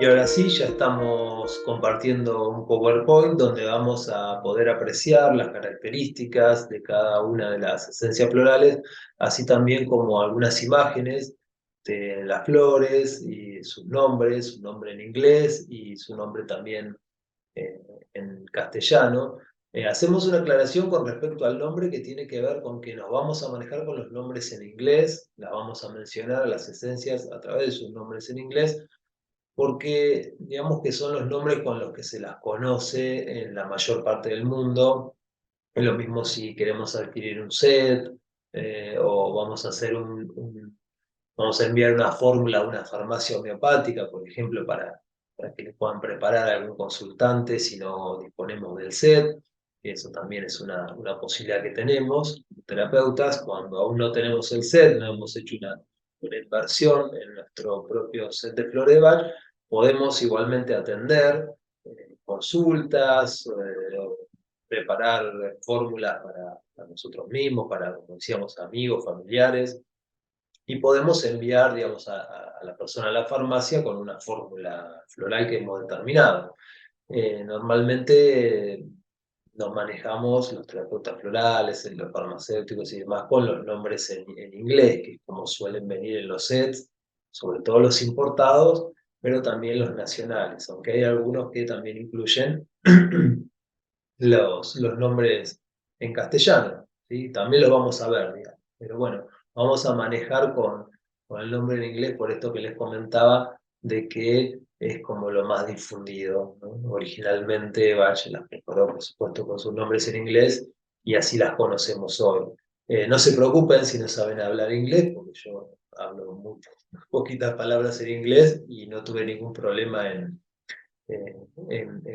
Y ahora sí, ya estamos compartiendo un PowerPoint donde vamos a poder apreciar las características de cada una de las esencias florales, así también como algunas imágenes de las flores y sus nombres, su nombre en inglés y su nombre también eh, en castellano. Hacemos una aclaración con respecto al nombre que tiene que ver con que nos vamos a manejar con los nombres en inglés, las vamos a mencionar a las esencias a través de sus nombres en inglés, porque digamos que son los nombres con los que se las conoce en la mayor parte del mundo. Es lo mismo si queremos adquirir un set o vamos a hacer vamos a enviar una fórmula a una farmacia homeopática, por ejemplo, para que le puedan preparar a algún consultante si no disponemos del set. Eso también es una posibilidad que tenemos, terapeutas, cuando aún no tenemos el set, no hemos hecho una inversión en nuestro propio set de Floreval, podemos igualmente atender consultas, o preparar fórmulas para nosotros mismos, para, como decíamos, amigos, familiares, y podemos enviar, digamos, a la persona a la farmacia con una fórmula floral que hemos determinado. Normalmente nos manejamos los terapeutas florales, los farmacéuticos y demás con los nombres en inglés, que es como suelen venir en los sets, sobre todo los importados, pero también los nacionales, aunque hay algunos que también incluyen los nombres en castellano, ¿sí? También los vamos a ver, digamos. Pero bueno, vamos a manejar con el nombre en inglés por esto que les comentaba, de que es como lo más difundido, ¿no? Originalmente Bach las preparó, por supuesto, con sus nombres en inglés y así las conocemos hoy. No se preocupen si no saben hablar inglés, porque yo hablo muy poquitas palabras en inglés y no tuve ningún problema en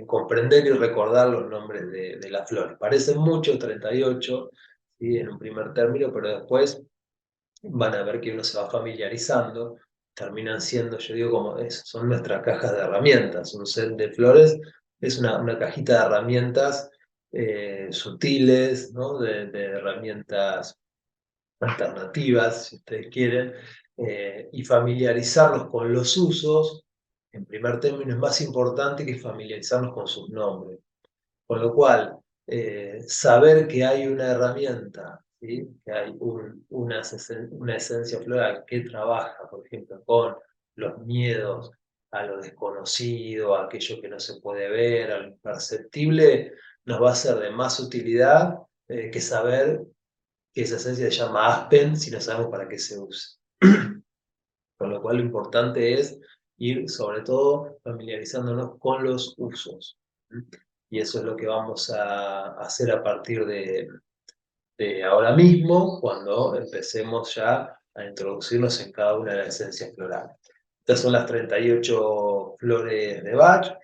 comprender y recordar los nombres de las flores. Parecen muchos, 38, ¿sí? En un primer término, pero después van a ver que uno se va familiarizando, terminan siendo, yo digo, como eso, son nuestras cajas de herramientas. Un set de flores es una cajita de herramientas sutiles, ¿no? De herramientas alternativas, si ustedes quieren, y familiarizarnos con los usos, en primer término, es más importante que familiarizarnos con sus nombres. Con lo cual, saber que hay una herramienta, ¿sí? Que hay una esencia floral que trabaja, por ejemplo, con los miedos a lo desconocido, a aquello que no se puede ver, a lo imperceptible, nos va a ser de más utilidad que saber que esa esencia se llama Aspen si no sabemos para qué se usa. Con lo cual lo importante es ir sobre todo familiarizándonos con los usos. Y eso es lo que vamos a hacer a partir de ahora mismo, cuando empecemos ya a introducirnos en cada una de las esencias florales. Estas son las 38 flores de Bach.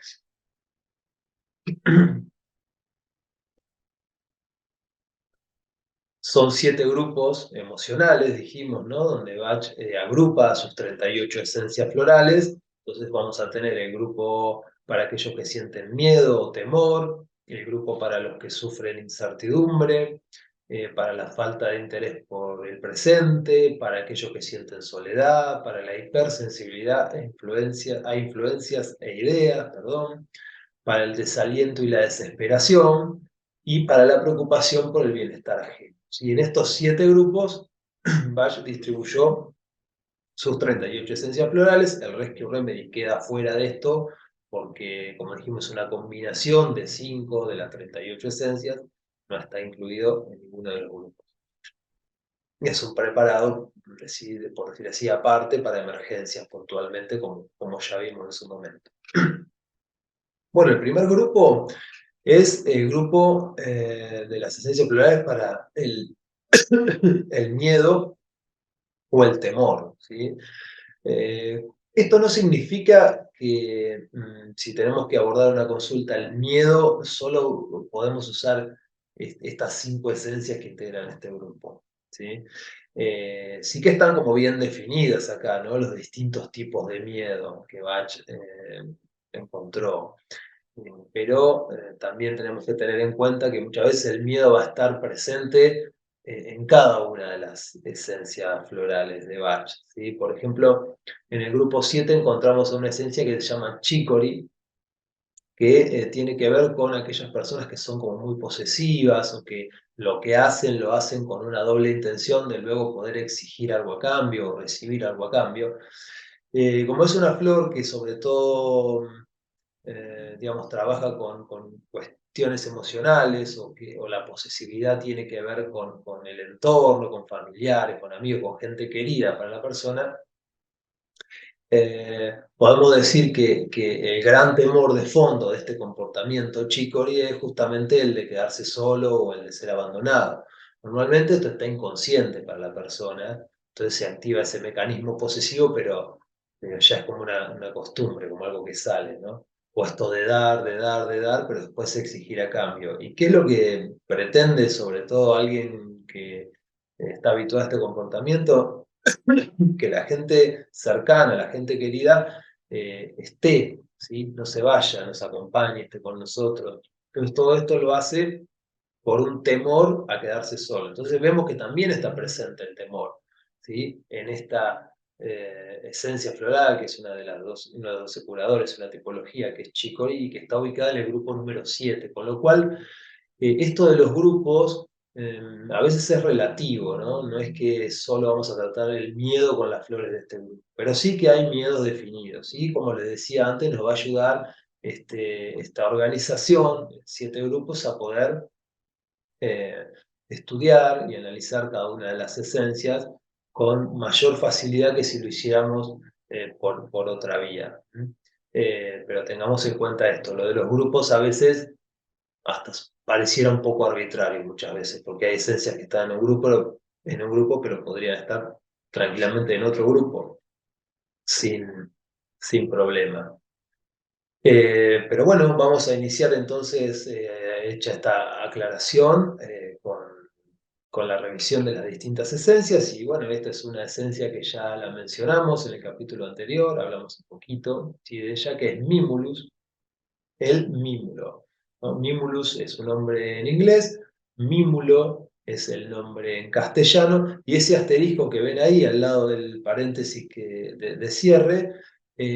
Son 7 grupos emocionales, dijimos, ¿no? Donde Bach agrupa sus 38 esencias florales. Entonces vamos a tener el grupo para aquellos que sienten miedo o temor, el grupo para los que sufren incertidumbre, para la falta de interés por el presente, para aquellos que sienten soledad, para la hipersensibilidad a influencias e ideas, perdón, para el desaliento y la desesperación, y para la preocupación por el bienestar ajeno. Y en estos 7 grupos, Bach distribuyó sus 38 esencias florales. El Rescue Remedy queda fuera de esto, porque, como dijimos, es una combinación de 5 de las 38 esencias, no está incluido en ninguno de los grupos. Es un preparado, por decir así, aparte para emergencias puntualmente, como ya vimos en su momento. Bueno, el primer grupo es el grupo de las esencias plurales para el miedo o el temor, ¿sí? Esto no significa que si tenemos que abordar una consulta el miedo, solo podemos usar estas 5 esencias que integran este grupo, ¿sí? Sí que están como bien definidas acá, ¿no? Los distintos tipos de miedo que Bach encontró. Pero también tenemos que tener en cuenta que muchas veces el miedo va a estar presente en cada una de las esencias florales de Bach, ¿sí? Por ejemplo, en el grupo 7 encontramos una esencia que se llama chicory, que tiene que ver con aquellas personas que son como muy posesivas o que lo que hacen lo hacen con una doble intención de luego poder exigir algo a cambio o recibir algo a cambio. Como es una flor que sobre todo, digamos, trabaja con cuestiones emocionales o la posesividad tiene que ver con el entorno, con familiares, con amigos, con gente querida para la persona, podemos decir que el gran temor de fondo de este comportamiento chicory es justamente el de quedarse solo o el de ser abandonado. Normalmente esto está inconsciente para la persona, entonces se activa ese mecanismo posesivo, pero ya es como una costumbre, como algo que sale, ¿no? O esto de dar, de dar, de dar, pero después exigir a cambio. ¿Y qué es lo que pretende sobre todo alguien que está habituado a este comportamiento? Que la gente cercana, la gente querida, esté, ¿sí? No se vaya, nos acompañe, esté con nosotros. Entonces todo esto lo hace por un temor a quedarse solo. Entonces vemos que también está presente el temor, ¿sí? En esta esencia floral, que es uno de los 12 curadores, una tipología que es chicory y que está ubicada en el grupo número 7, con lo cual esto de los grupos a veces es relativo, ¿no? No es que solo vamos a tratar el miedo con las flores de este grupo, pero sí que hay miedos definidos, y como les decía antes, nos va a ayudar esta organización, 7 grupos, a poder eh, estudiar y analizar cada una de las esencias con mayor facilidad que si lo hiciéramos por otra vía. Pero tengamos en cuenta esto, lo de los grupos a veces hasta pareciera un poco arbitrario muchas veces, porque hay esencias que están en un grupo, pero podrían estar tranquilamente en otro grupo, sin, sin problema. Pero bueno, vamos a iniciar entonces, hecha esta aclaración, con la revisión de las distintas esencias. Y bueno, esta es una esencia que ya la mencionamos en el capítulo anterior, hablamos un poquito, ¿sí?, de ella, que es Mimulus, el mímulo, ¿no? Mimulus es un nombre en inglés, mímulo es el nombre en castellano, y ese asterisco que ven ahí al lado del paréntesis de cierre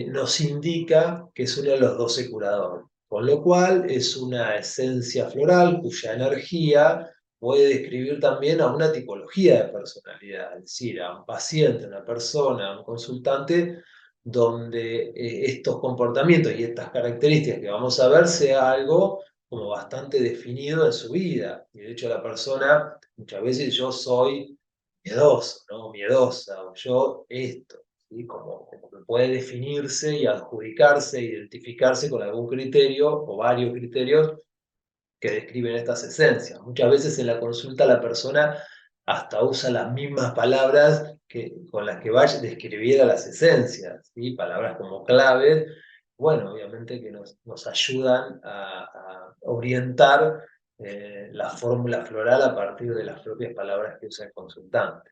nos indica que es uno de los 12 curadores, con lo cual es una esencia floral cuya energía puede describir también a una tipología de personalidad, es decir, a un paciente, a una persona, a un consultante, donde estos comportamientos y estas características que vamos a ver sea algo como bastante definido en su vida. Y de hecho la persona, muchas veces yo soy miedoso, ¿no? Miedosa, o yo esto, ¿sí? Como que puede definirse y adjudicarse, identificarse con algún criterio o varios criterios que describen estas esencias. Muchas veces en la consulta la persona hasta usa las mismas palabras con las que Bach describiera las esencias, ¿sí? Palabras como claves, bueno, obviamente que nos ayudan a orientar la fórmula floral a partir de las propias palabras que usa el consultante.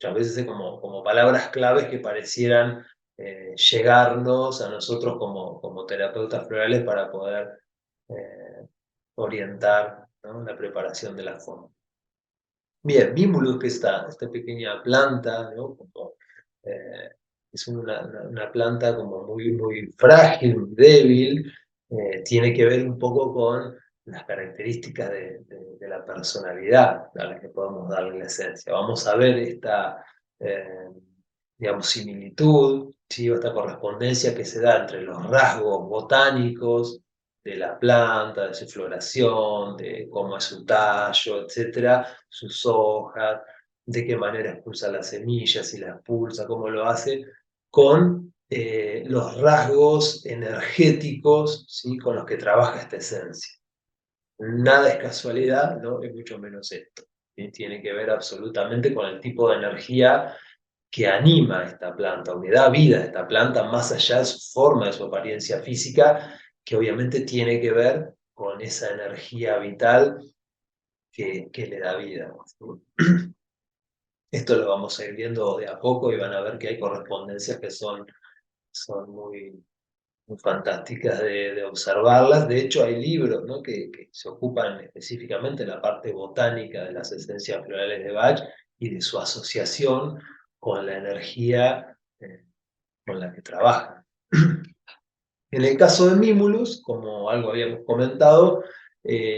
Muchas veces es como palabras claves que parecieran llegarnos a nosotros como terapeutas florales para poder eh, orientar, ¿no?, la preparación de la forma. Bien, Mimulus, que esta pequeña planta, ¿no? Eh, es una planta como muy frágil, muy débil, tiene que ver un poco con las características de la personalidad a la que podemos darle la esencia. Vamos a ver esta, eh, digamos, similitud, ¿sí?, o esta correspondencia que se da entre los rasgos botánicos de la planta, de su floración, de cómo es su tallo, etcétera, sus hojas, de qué manera expulsa las semillas, si las expulsa, cómo lo hace, con los rasgos energéticos, ¿sí?, con los que trabaja esta esencia. Nada es casualidad, ¿no? Y mucho menos esto. ¿Sí? Tiene que ver absolutamente con el tipo de energía que anima a esta planta o que da vida a esta planta más allá de su forma, de su apariencia física, que obviamente tiene que ver con esa energía vital que le da vida. Esto lo vamos a ir viendo de a poco y van a ver que hay correspondencias que son muy, muy fantásticas de observarlas. De hecho, hay libros, ¿no?, que se ocupan específicamente de la parte botánica de las esencias florales de Bach y de su asociación con la energía con la que trabajan. En el caso de Mimulus, como algo habíamos comentado,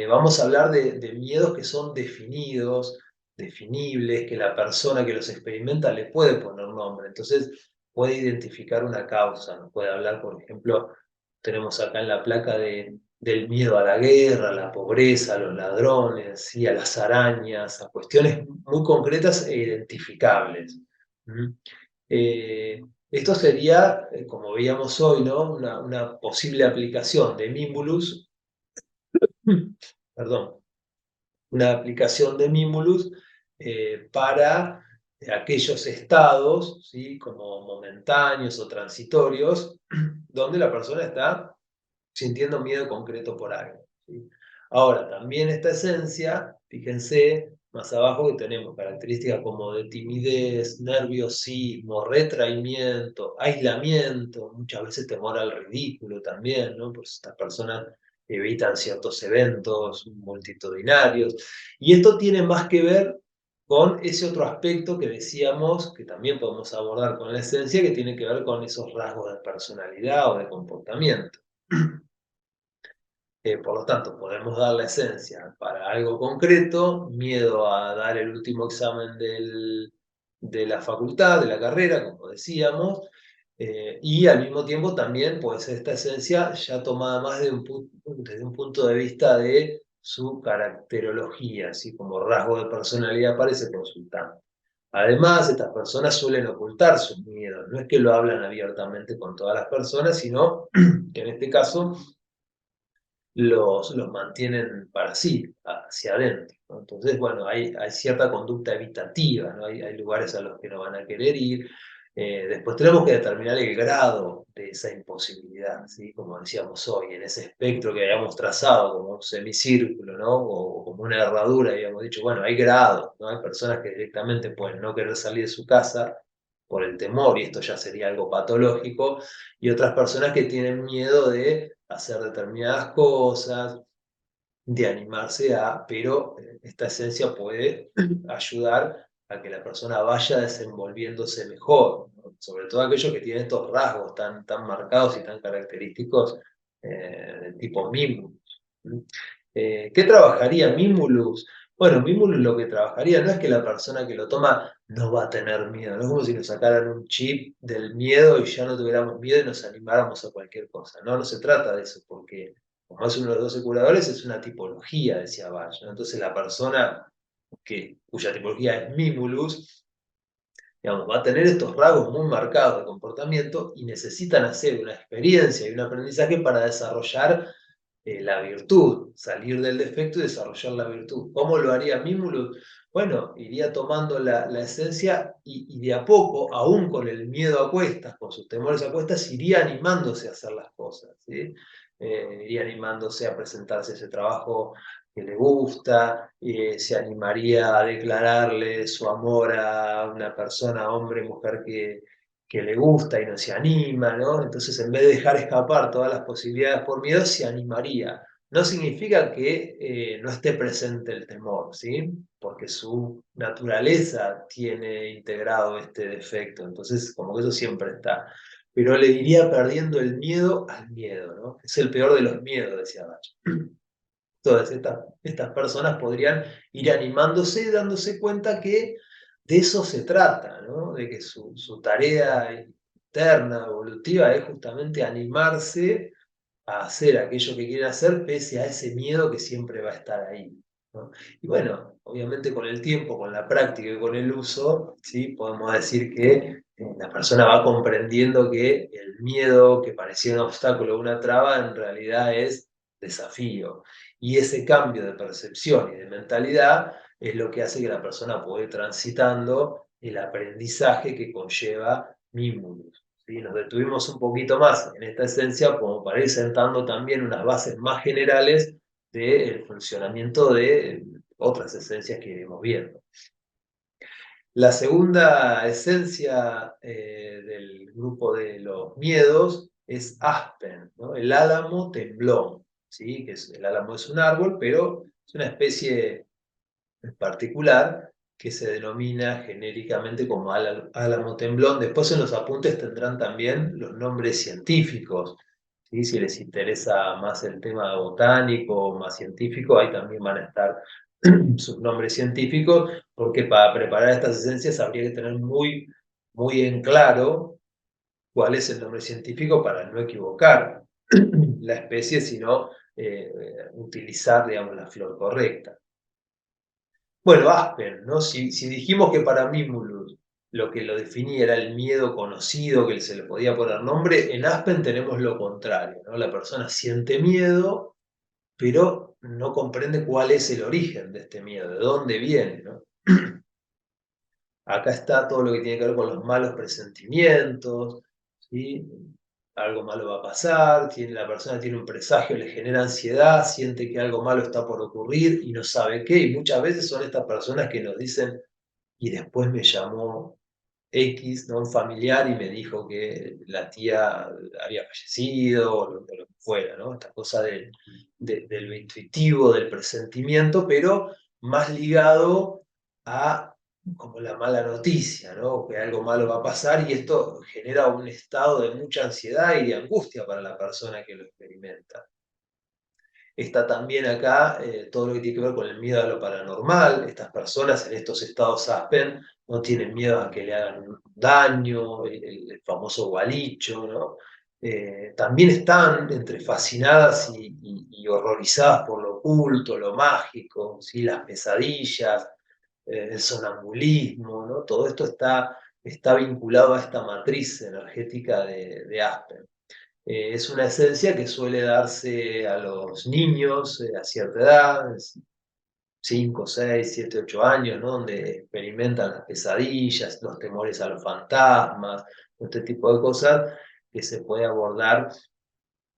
vamos a hablar de miedos que son definidos, definibles, que la persona que los experimenta le puede poner nombre. Entonces, puede identificar una causa, nos puede hablar, por ejemplo, tenemos acá en la placa del miedo a la guerra, a la pobreza, a los ladrones, ¿sí?, a las arañas, a cuestiones muy concretas e identificables. ¿Mm? Eh, Esto sería, como veíamos hoy, ¿no?, una posible aplicación de Mimulus, perdón, una aplicación de Mimulus para aquellos estados, ¿sí?, como momentáneos o transitorios, donde la persona está sintiendo miedo concreto por algo, ¿sí? Ahora, también esta esencia, fíjense, más abajo que tenemos características como de timidez, nerviosismo, retraimiento, aislamiento, muchas veces temor al ridículo también, ¿no? Pues estas personas evitan ciertos eventos multitudinarios. Y esto tiene más que ver con ese otro aspecto que decíamos, que también podemos abordar con la esencia, que tiene que ver con esos rasgos de personalidad o de comportamiento. Por lo tanto, podemos dar la esencia para algo concreto, miedo a dar el último examen de la facultad, de la carrera, como decíamos, y al mismo tiempo también puede ser esta esencia ya tomada más desde un punto de vista de su caracterología, así como rasgo de personalidad para ese consultante. Además, estas personas suelen ocultar sus miedos, no es que lo hablan abiertamente con todas las personas, sino que en este caso los mantienen para sí, hacia adentro, ¿no? Entonces, bueno, hay cierta conducta evitativa, ¿no? Hay lugares a los que no van a querer ir. Después tenemos que determinar el grado de esa imposibilidad, ¿sí? Como decíamos hoy, en ese espectro que habíamos trazado como un semicírculo, ¿no?, o como una herradura, habíamos dicho, bueno, hay grados, ¿no? Hay personas que directamente pueden no querer salir de su casa por el temor, y esto ya sería algo patológico, y otras personas que tienen miedo de hacer determinadas cosas, de animarse a, pero esta esencia puede ayudar a que la persona vaya desenvolviéndose mejor, ¿no? Sobre todo aquellos que tienen estos rasgos tan marcados y tan característicos del tipo Mimulus. ¿Qué trabajaría Mimulus? Bueno, Mimulus lo que trabajaría no es que la persona que lo toma no va a tener miedo, no es como si nos sacaran un chip del miedo y ya no tuviéramos miedo y nos animáramos a cualquier cosa. No, no se trata de eso, porque como es uno de los 12 curadores, es una tipología, decía Bach, ¿no? Entonces la persona cuya tipología es Mimulus, digamos, va a tener estos rasgos muy marcados de comportamiento y necesitan hacer una experiencia y un aprendizaje para desarrollar la virtud, salir del defecto y desarrollar la virtud. ¿Cómo lo haría Mimulus? Bueno, iría tomando la esencia y de a poco, aún con el miedo a cuestas, con sus temores a cuestas, iría animándose a hacer las cosas, ¿sí? Iría animándose a presentarse ese trabajo que le gusta, se animaría a declararle su amor a una persona, hombre, mujer, que le gusta y no se anima, ¿no? Entonces, en vez de dejar escapar todas las posibilidades por miedo, se animaría. No significa que no esté presente el temor, ¿sí? Porque su naturaleza tiene integrado este defecto, entonces como que eso siempre está. Pero le iría perdiendo el miedo al miedo, ¿no? Es el peor de los miedos, decía Bach. Todas estas personas podrían ir animándose y dándose cuenta que de eso se trata, ¿no? De que su tarea interna, evolutiva, es justamente animarse a hacer aquello que quieren hacer pese a ese miedo que siempre va a estar ahí, ¿no? Y bueno, obviamente con el tiempo, con la práctica y con el uso, ¿sí?, podemos decir que la persona va comprendiendo que el miedo que parecía un obstáculo o una traba en realidad es desafío. Y ese cambio de percepción y de mentalidad es lo que hace que la persona pueda ir transitando el aprendizaje que conlleva Mimulus, ¿sí? Nos detuvimos un poquito más en esta esencia como para ir sentando también unas bases más generales del funcionamiento de otras esencias que iremos viendo. La segunda esencia del grupo de los miedos es Aspen, ¿no? El álamo temblón, ¿sí? El álamo es un árbol, pero es una especie en particular que se denomina genéricamente como álamo temblón. Después en los apuntes tendrán también los nombres científicos, ¿sí? Si les interesa más el tema botánico, más científico, ahí también van a estar sus nombres científicos, porque para preparar estas esencias habría que tener muy en claro cuál es el nombre científico para no equivocar la especie, sino utilizar, digamos, la flor correcta. Bueno, Aspen, ¿no? Si dijimos que para Mimulus lo que lo definía era el miedo conocido, que se le podía poner nombre, en Aspen tenemos lo contrario, ¿no? La persona siente miedo, pero no comprende cuál es el origen de este miedo, de dónde viene, ¿no? Acá está todo lo que tiene que ver con los malos presentimientos, ¿sí? Algo malo va a pasar, la persona tiene un presagio, le genera ansiedad, siente que algo malo está por ocurrir y no sabe qué. Y muchas veces son estas personas que nos dicen, y después me llamó X, ¿no? Un familiar y me dijo que la tía había fallecido o lo que fuera, ¿no? Esta cosa de lo intuitivo, del presentimiento, pero más ligado a como la mala noticia, ¿no? Que algo malo va a pasar y esto genera un estado de mucha ansiedad y de angustia para la persona que lo experimenta. Está también acá todo lo que tiene que ver con el miedo a lo paranormal. Estas personas en estos estados Aspen no tienen miedo a que le hagan daño, el famoso gualicho, ¿no? También están entre fascinadas y horrorizadas por lo oculto, lo mágico, ¿sí? Las pesadillas, el sonambulismo, ¿no? Todo esto está vinculado a esta matriz energética de Aspen. Es una esencia que suele darse a los niños a cierta edad, 5, 6, 7, 8 años, ¿no? Donde experimentan las pesadillas, los temores a los fantasmas, este tipo de cosas que se puede abordar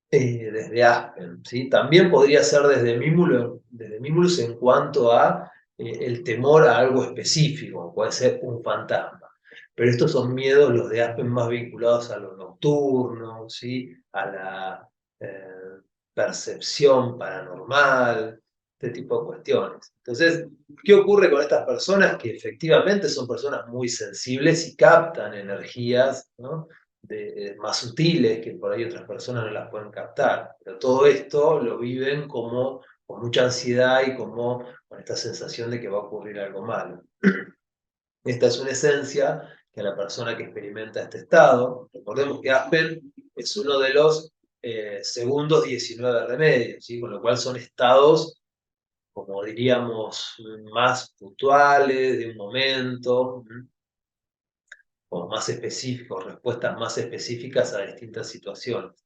desde Aspen, ¿sí? También podría ser desde Mimulus en cuanto a el temor a algo específico, puede ser un fantasma. Pero estos son miedos, los de Aspen, más vinculados a lo nocturno, ¿sí? A la eh, percepción paranormal, este tipo de cuestiones. Entonces, ¿qué ocurre con estas personas? Que efectivamente son personas muy sensibles y captan energías, ¿no? Más sutiles que por ahí otras personas no las pueden captar. Pero todo esto lo viven como con mucha ansiedad y como con esta sensación de que va a ocurrir algo malo. Esta es una esencia que a la persona que experimenta este estado, recordemos que Aspen es uno de los segundos 19 remedios, ¿sí? Con lo cual son estados, como diríamos, más puntuales, de un momento, o más específicos, respuestas más específicas a distintas situaciones.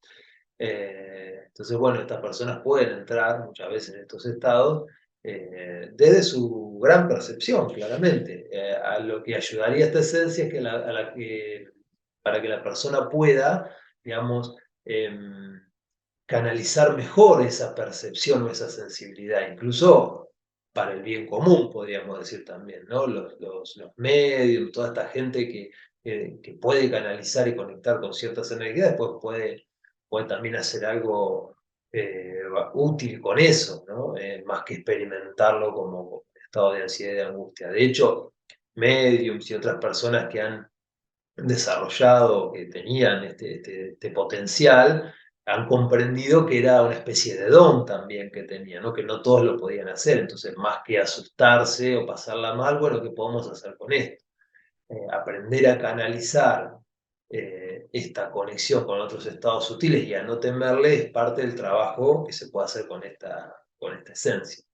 Entonces, bueno, estas personas pueden entrar muchas veces en estos estados desde su gran percepción, claramente. A lo que ayudaría esta esencia es que, para que la persona pueda, digamos, canalizar mejor esa percepción o esa sensibilidad, incluso para el bien común, podríamos decir también, ¿no? Los medios, toda esta gente que puede canalizar y conectar con ciertas energías, después puede también hacer algo útil con eso, ¿no? Más que experimentarlo como estado de ansiedad y de angustia. De hecho, mediums y otras personas que han desarrollado, que tenían este potencial, han comprendido que era una especie de don también que tenían, ¿no? Que no todos lo podían hacer. Entonces, más que asustarse o pasarla mal, bueno, ¿qué podemos hacer con esto? Aprender a canalizar esta conexión con otros estados sutiles y a no temerle es parte del trabajo que se puede hacer con esta esencia.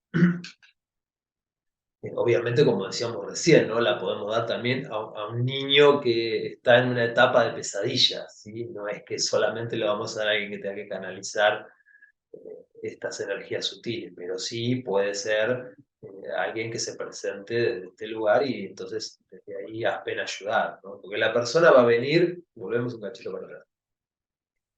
Obviamente, como decíamos recién, ¿no? La podemos dar también a un niño que está en una etapa de pesadilla, ¿sí? No es que solamente lo vamos a dar a alguien que tenga que canalizar estas energías sutiles, pero sí puede ser alguien que se presente desde este lugar y entonces desde ahí apenas ayudar, ¿no? Porque la persona va a venir, volvemos un cachito para atrás,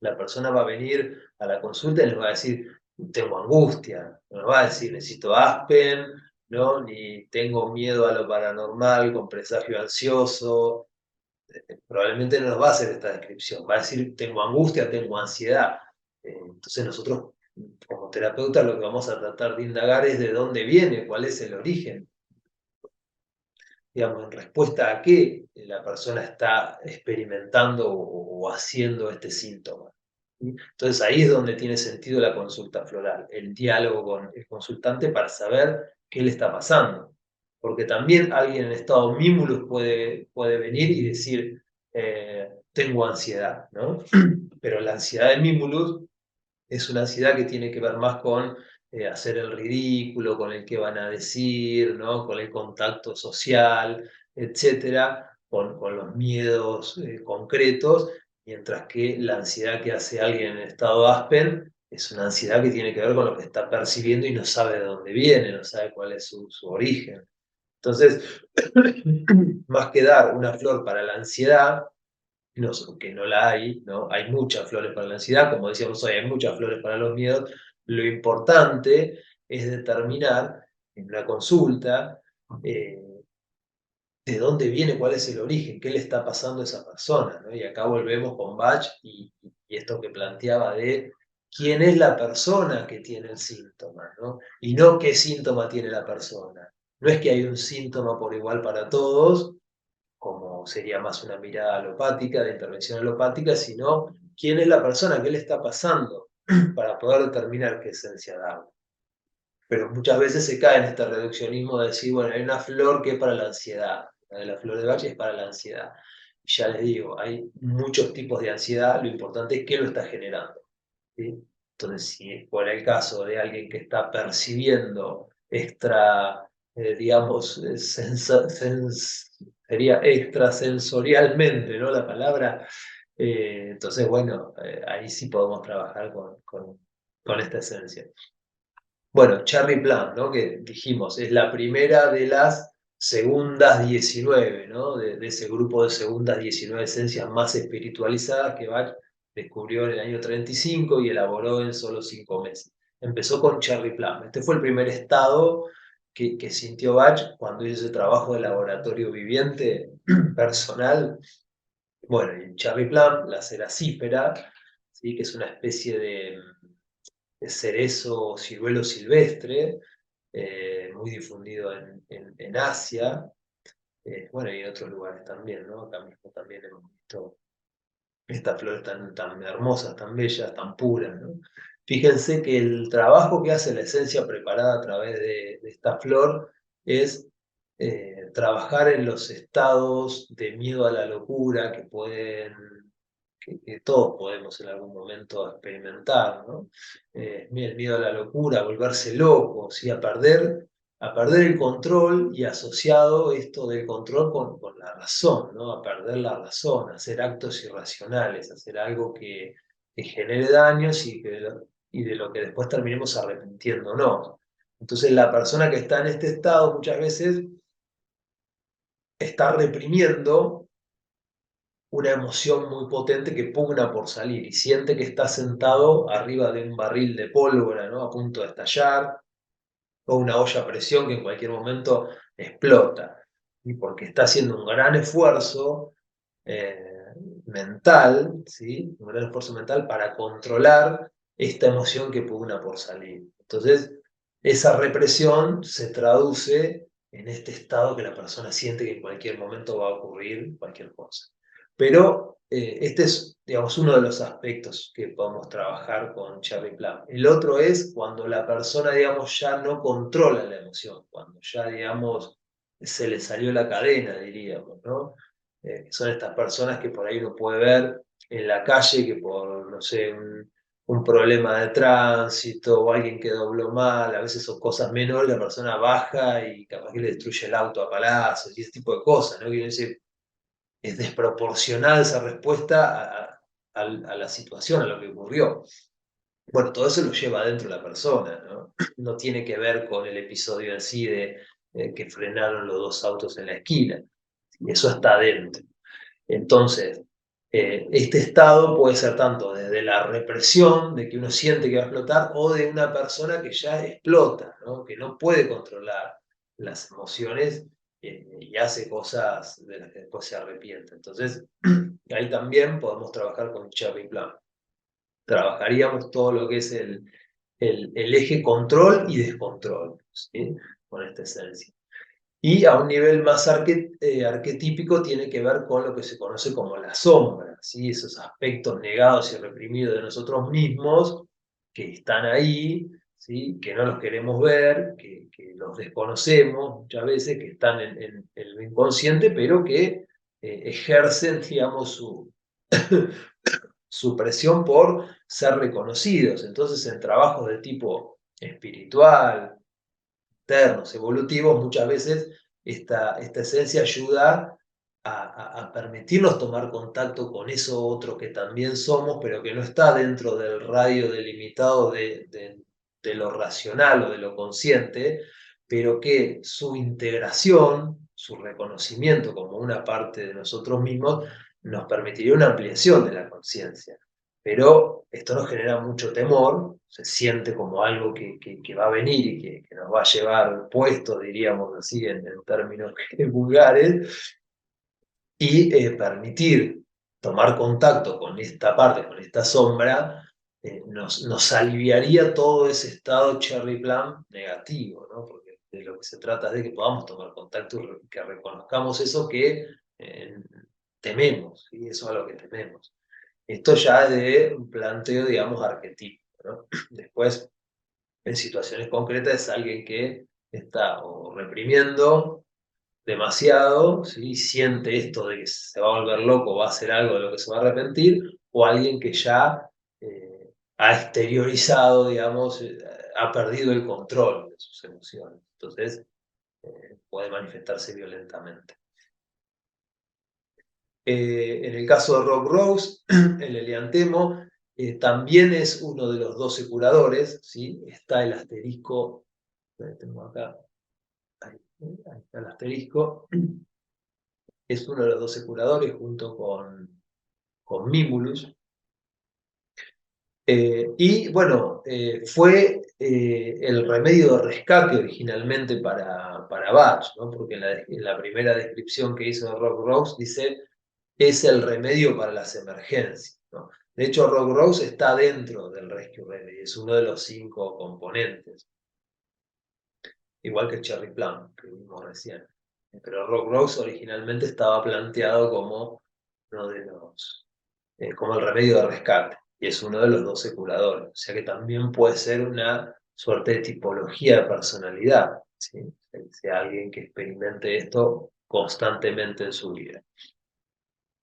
la persona va a venir a la consulta y les va a decir, tengo angustia, no nos va a decir, necesito Aspen, ¿no? Ni tengo miedo a lo paranormal con presagio ansioso. probablemente no nos va a hacer esta descripción, va a decir tengo angustia, tengo ansiedad. Entonces nosotros como terapeutas lo que vamos a tratar de indagar es de dónde viene, cuál es el origen, digamos, en respuesta a qué la persona está experimentando o haciendo este síntoma. ¿Sí? Entonces ahí es donde tiene sentido la consulta floral, el diálogo con el consultante para saber qué le está pasando. Porque también alguien en estado mimulus puede venir y decir, tengo ansiedad, ¿no? Pero la ansiedad de mimulus es una ansiedad que tiene que ver más con hacer el ridículo, con el que van a decir, ¿no? Con el contacto social, etcétera, con los miedos concretos, mientras que la ansiedad que hace alguien en estado Aspen es una ansiedad que tiene que ver con lo que está percibiendo y no sabe de dónde viene, no sabe cuál es su origen. Entonces, más que dar una flor para la ansiedad, no, que no la hay, ¿no? Hay muchas flores para la ansiedad, como decíamos hoy, hay muchas flores para los miedos. Lo importante es determinar en una consulta eh, de dónde viene, cuál es el origen, qué le está pasando a esa persona, ¿no? Y acá volvemos con Bach y esto que planteaba de quién es la persona que tiene el síntoma, ¿no? Y no qué síntoma tiene la persona. No es que hay un síntoma por igual para todos, como sería más una mirada alopática, de intervención alopática, sino quién es la persona, qué le está pasando, para poder determinar qué esencia darle. Pero muchas veces se cae en este reduccionismo de decir, bueno, hay una flor que es para la ansiedad, la flor de Bach es para la ansiedad. Y ya les digo, hay muchos tipos de ansiedad, lo importante es qué lo está generando. ¿Sí? Entonces, si fuera el caso de alguien que está percibiendo digamos, sería extrasensorialmente, ¿no? La palabra. Entonces, bueno, ahí sí podemos trabajar con esta esencia. Bueno, Cherry Plum, ¿no? Que dijimos, es la primera de las segundas 19, ¿no? De ese grupo de segundas 19 esencias más espiritualizadas que Bach descubrió en el año 35 y elaboró en solo 5 meses. Empezó con Cherry Plum. Este fue el primer estado que sintió Bach cuando hizo ese trabajo de laboratorio viviente personal. Bueno, y en Cherry Plum, la ceracífera, ¿sí? Que es una especie de cerezo o ciruelo silvestre, muy difundido en Asia, bueno, y en otros lugares también, ¿no? Acá mismo también hemos visto estas flores tan hermosas, tan bellas, tan puras, ¿no? Fíjense que el trabajo que hace la esencia preparada a través de esta flor es trabajar en los estados de miedo a la locura que todos podemos en algún momento experimentar, ¿no? El miedo a la locura, a volverse loco, ¿sí? A perder el control y asociado esto del control con la razón, ¿no? A perder la razón, a hacer actos irracionales, hacer algo que genere daños y de lo que después terminemos arrepintiéndonos. Entonces la persona que está en este estado muchas veces está reprimiendo una emoción muy potente que pugna por salir y siente que está sentado arriba de un barril de pólvora, ¿no? A punto de estallar, o una olla a presión que en cualquier momento explota. Y porque está haciendo un gran esfuerzo mental, ¿sí? Un gran esfuerzo mental para controlar esta emoción que pugna por salir. Entonces, esa represión se traduce en este estado que la persona siente que en cualquier momento va a ocurrir cualquier cosa. Pero este es, digamos, uno de los aspectos que podemos trabajar con Cherry Plum. El otro es cuando la persona, digamos, ya no controla la emoción, cuando ya, digamos, se le salió la cadena, diríamos, ¿no? Son estas personas que por ahí uno puede ver en la calle que por, no sé, un problema de tránsito o alguien que dobló mal, a veces son cosas menores, la persona baja y capaz que le destruye el auto a palazos y ese tipo de cosas, ¿no? Que uno dice, es desproporcional esa respuesta a la situación, a lo que ocurrió. Bueno, todo eso lo lleva adentro la persona, ¿no? No tiene que ver con el episodio en sí de que frenaron los dos autos en la esquina. Eso está adentro. Entonces, este estado puede ser tanto desde la represión, de que uno siente que va a explotar, o de una persona que ya explota, ¿no? Que no puede controlar las emociones y hace cosas de las que después se arrepiente. Entonces, ahí también podemos trabajar con Cherry Plum. Trabajaríamos todo lo que es el eje control y descontrol, ¿sí? Con esta esencia. Y a un nivel más arquetípico tiene que ver con lo que se conoce como la sombra, ¿sí? Esos aspectos negados y reprimidos de nosotros mismos que están ahí, ¿sí? Que no los queremos ver, que los desconocemos muchas veces, que están en lo inconsciente, pero que ejercen, digamos, su presión por ser reconocidos. Entonces, en trabajos de tipo espiritual, internos, evolutivos, muchas veces esta esencia ayuda a permitirnos tomar contacto con eso otro que también somos, pero que no está dentro del radio delimitado de lo racional o de lo consciente, pero que su integración, su reconocimiento como una parte de nosotros mismos, nos permitiría una ampliación de la conciencia. Pero esto nos genera mucho temor, se siente como algo que va a venir y que nos va a llevar puesto, diríamos así, en términos vulgares, y permitir tomar contacto con esta parte, con esta sombra, nos aliviaría todo ese estado cherry plum negativo, ¿no? Porque de lo que se trata es de que podamos tomar contacto y que reconozcamos eso que tememos, y eso es a lo que tememos. Esto ya es de un planteo, digamos, arquetípico, ¿no? Después, en situaciones concretas, es alguien que está o reprimiendo demasiado, ¿sí? Siente esto de que se va a volver loco, va a hacer algo de lo que se va a arrepentir, o alguien que ya ha exteriorizado, digamos, ha perdido el control de sus emociones. Entonces, puede manifestarse violentamente. En el caso de Rob Rose, el Eliantemo también es uno de los 12 curadores, ¿sí? Está el asterisco, tengo acá, ahí está el asterisco, es uno de los 12 curadores junto con Mimulus. Y bueno, fue el remedio de rescate originalmente para Bach, ¿no? Porque en la primera descripción que hizo de Rob Rose dice es el remedio para las emergencias, ¿no? De hecho, Rock Rose está dentro del Rescue Remedy, es uno de los 5 componentes, igual que Cherry Plum, que vimos recién. Pero Rock Rose originalmente estaba planteado como uno de los, como el remedio de rescate, y es uno de los 12 curadores, o sea que también puede ser una suerte de tipología de personalidad, ¿sí? Sea alguien que experimente esto constantemente en su vida.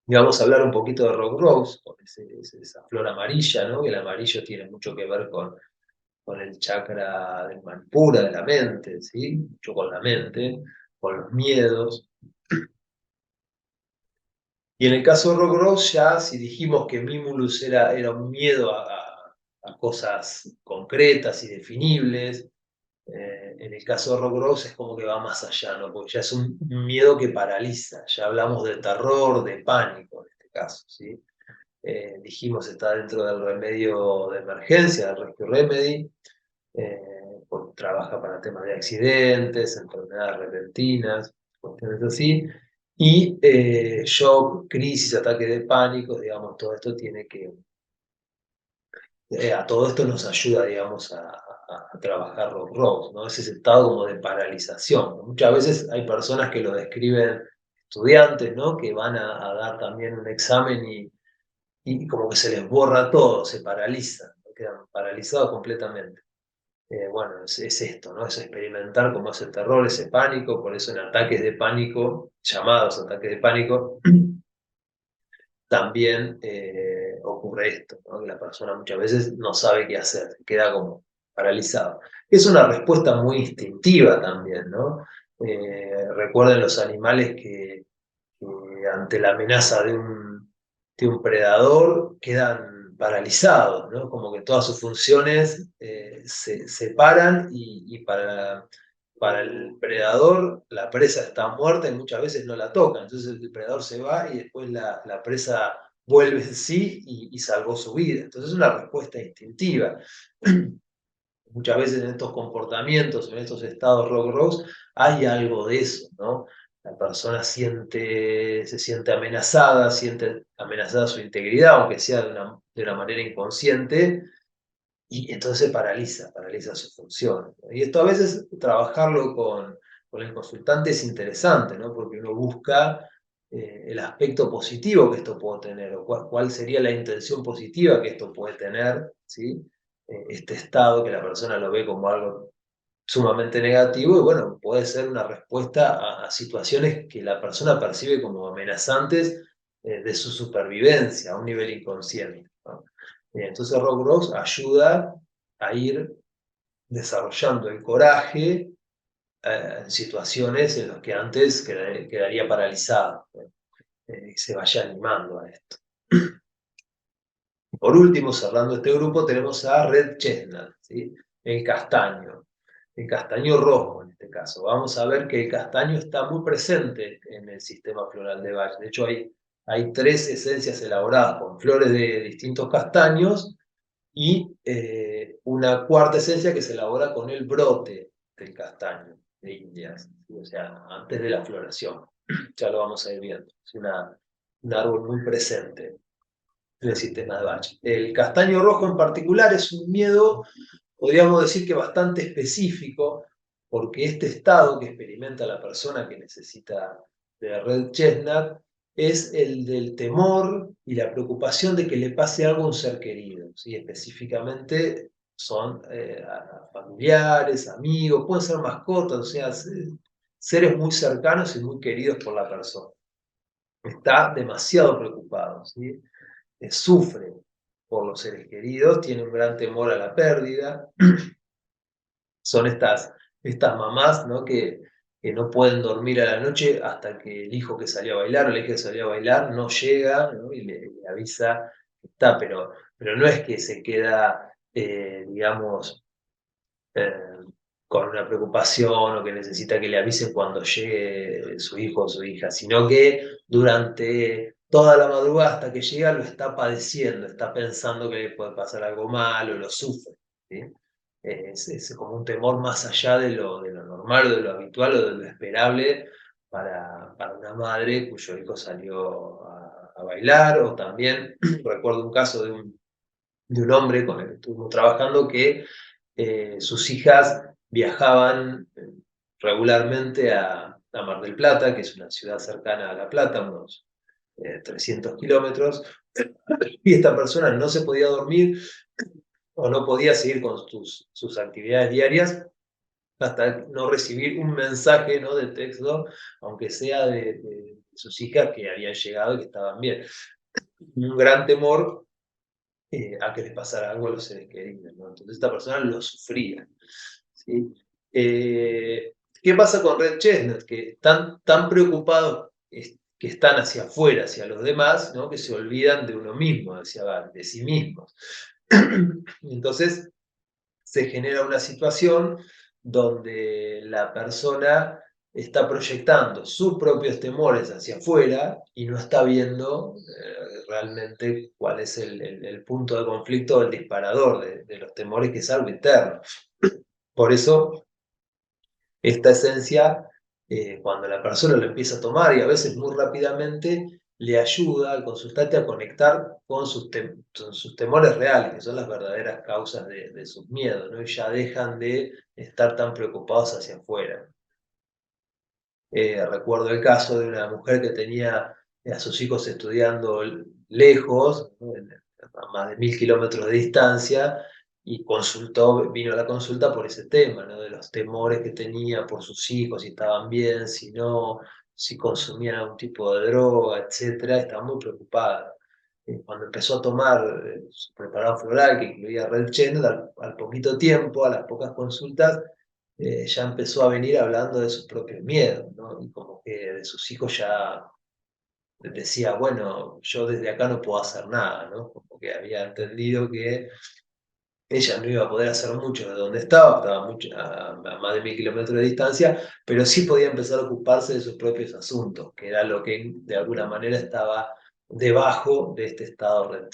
Y vamos a hablar un poquito de Rock Rose, con esa flor amarilla, ¿no? Que el amarillo tiene mucho que ver con el chakra del Manipura, de la mente, ¿sí? Mucho con la mente, con los miedos. Y en el caso de Rock Rose, ya si dijimos que Mimulus era un miedo a cosas concretas y definibles, en el caso de Rock Rose es como que va más allá, ¿no? Porque ya es un miedo que paraliza, ya hablamos de terror, de pánico en este caso, ¿sí? Dijimos está dentro del remedio de emergencia, del Rescue Remedy, porque trabaja para temas de accidentes, enfermedades repentinas, cuestiones así, y shock, crisis, ataque de pánico, digamos, todo esto tiene que, a todo esto nos ayuda, digamos, a trabajar los ROS, ¿no? Ese estado como de paralización, ¿no? Muchas veces hay personas que lo describen, estudiantes, ¿no? Que van a dar también un examen y como que se les borra todo, se paralizan, ¿no? Quedan paralizados completamente. Bueno, es esto, ¿no? Es experimentar como ese terror, ese pánico, por eso en ataques de pánico, llamados ataques de pánico, también ocurre esto, ¿no? Que la persona muchas veces no sabe qué hacer, se queda como paralizado. Es una respuesta muy instintiva también, ¿no? Recuerden los animales que ante la amenaza de un predador quedan paralizados, ¿no? Como que todas sus funciones se paran y para el predador la presa está muerta y muchas veces no la toca. Entonces el predador se va y después la presa vuelve en sí y salvó su vida. Entonces es una respuesta instintiva. Muchas veces en estos comportamientos, en estos estados Rock Rose, hay algo de eso, ¿no? La persona se siente amenazada, siente amenazada su integridad, aunque sea de una manera inconsciente, y entonces paraliza sus funciones, ¿no? Y esto a veces trabajarlo con el consultante es interesante, ¿no? Porque uno busca el aspecto positivo que esto puede tener, o cuál sería la intención positiva que esto puede tener, ¿sí? Este estado que la persona lo ve como algo sumamente negativo, y bueno, puede ser una respuesta a situaciones que la persona percibe como amenazantes de su supervivencia a un nivel inconsciente, ¿no? Entonces Rob Rocks ayuda a ir desarrollando el coraje en situaciones en las que antes quedaría paralizado, ¿no? Y se vaya animando a esto. Por último, cerrando este grupo, tenemos a Red Chestnut, ¿sí? El castaño rojo en este caso. Vamos a ver que el castaño está muy presente en el sistema floral de Bach. De hecho, hay 3 esencias elaboradas con flores de distintos castaños, y una cuarta esencia que se elabora con el brote del castaño de Indias, ¿sí? O sea, antes de la floración. Ya lo vamos a ir viendo. Es un árbol muy presente en el sistema de Bach. El castaño rojo en particular es un miedo, podríamos decir que bastante específico, porque este estado que experimenta la persona que necesita de Red Chestnut es el del temor y la preocupación de que le pase algo a un ser querido, ¿sí? Específicamente son familiares, amigos, pueden ser mascotas, o sea, seres muy cercanos y muy queridos por la persona. Está demasiado preocupado, ¿sí? Sufre por los seres queridos, tiene un gran temor a la pérdida. Son estas mamás, ¿no? Que no pueden dormir a la noche hasta que el hijo que salió a bailar o la hija que salió a bailar no llega, ¿no? Y le avisa que está, pero no es que se queda, digamos, eh, con una preocupación o que necesita que le avisen cuando llegue su hijo o su hija, sino que durante toda la madrugada hasta que llega lo está padeciendo, está pensando que le puede pasar algo malo, lo sufre, ¿sí? Es como un temor más allá de lo normal, de lo habitual o de lo esperable para una madre cuyo hijo salió a bailar. O también recuerdo un caso de un hombre con el que estuvimos trabajando que sus hijas viajaban regularmente a Mar del Plata, que es una ciudad cercana a La Plata, unos 300 kilómetros, y esta persona no se podía dormir o no podía seguir con sus actividades diarias hasta no recibir un mensaje, ¿no? De texto, aunque sea de sus hijas que habían llegado y que estaban bien. Un gran temor a que les pasara algo a los seres queridos, ¿no? Entonces esta persona lo sufría, ¿sí? ¿Qué pasa con Red Chestnut? Que están tan preocupados que están hacia afuera, hacia los demás, ¿no? Que se olvidan de uno mismo, de sí mismos. Entonces se genera una situación donde la persona está proyectando sus propios temores hacia afuera y no está viendo realmente cuál es el punto de conflicto, el disparador de los temores, que es algo interno. Por eso, esta esencia, cuando la persona lo empieza a tomar, y a veces muy rápidamente, le ayuda al consultante a conectar con sus temores reales, que son las verdaderas causas de sus miedos, ¿no? Y ya dejan de estar tan preocupados hacia afuera. Recuerdo el caso de una mujer que tenía a sus hijos estudiando lejos, ¿no? A más de 1000 kilómetros de distancia, y vino a la consulta por ese tema, ¿no? De los temores que tenía por sus hijos, si estaban bien, si no, si consumían algún tipo de droga, etcétera. Estaba muy preocupada. Cuando empezó a tomar su preparado floral, que incluía Red Chestnut, al poquito tiempo, a las pocas consultas, ya empezó a venir hablando de sus propios miedos, ¿no? Y como que de sus hijos ya decía, bueno, yo desde acá no puedo hacer nada, ¿no? Como que había entendido que ella no iba a poder hacer mucho de donde estaba a más de 1000 kilómetros de distancia, pero sí podía empezar a ocuparse de sus propios asuntos, que era lo que de alguna manera estaba debajo de este estado Red.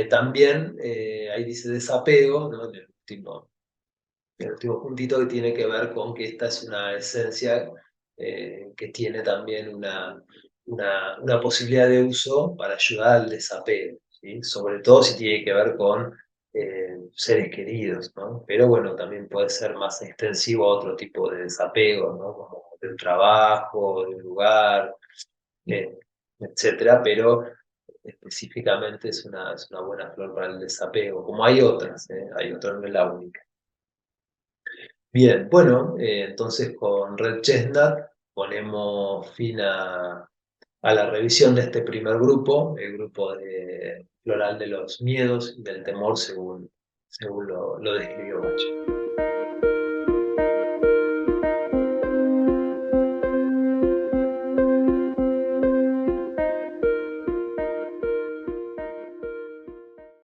También ahí dice desapego, ¿no? El último puntito, que tiene que ver con que esta es una esencia que tiene también una posibilidad de uso para ayudar al desapego, ¿sí? Sobre todo si tiene que ver con seres queridos, ¿no? Pero bueno, también puede ser más extensivo a otro tipo de desapego, ¿no? Como del trabajo, del lugar, eh, etcétera, pero específicamente es una buena flor para el desapego, como hay otras, hay otras, no es la única. Bien, bueno, entonces con Red Chestnut ponemos fin a la revisión de este primer grupo, el grupo floral de los miedos y del temor según lo describió Bach.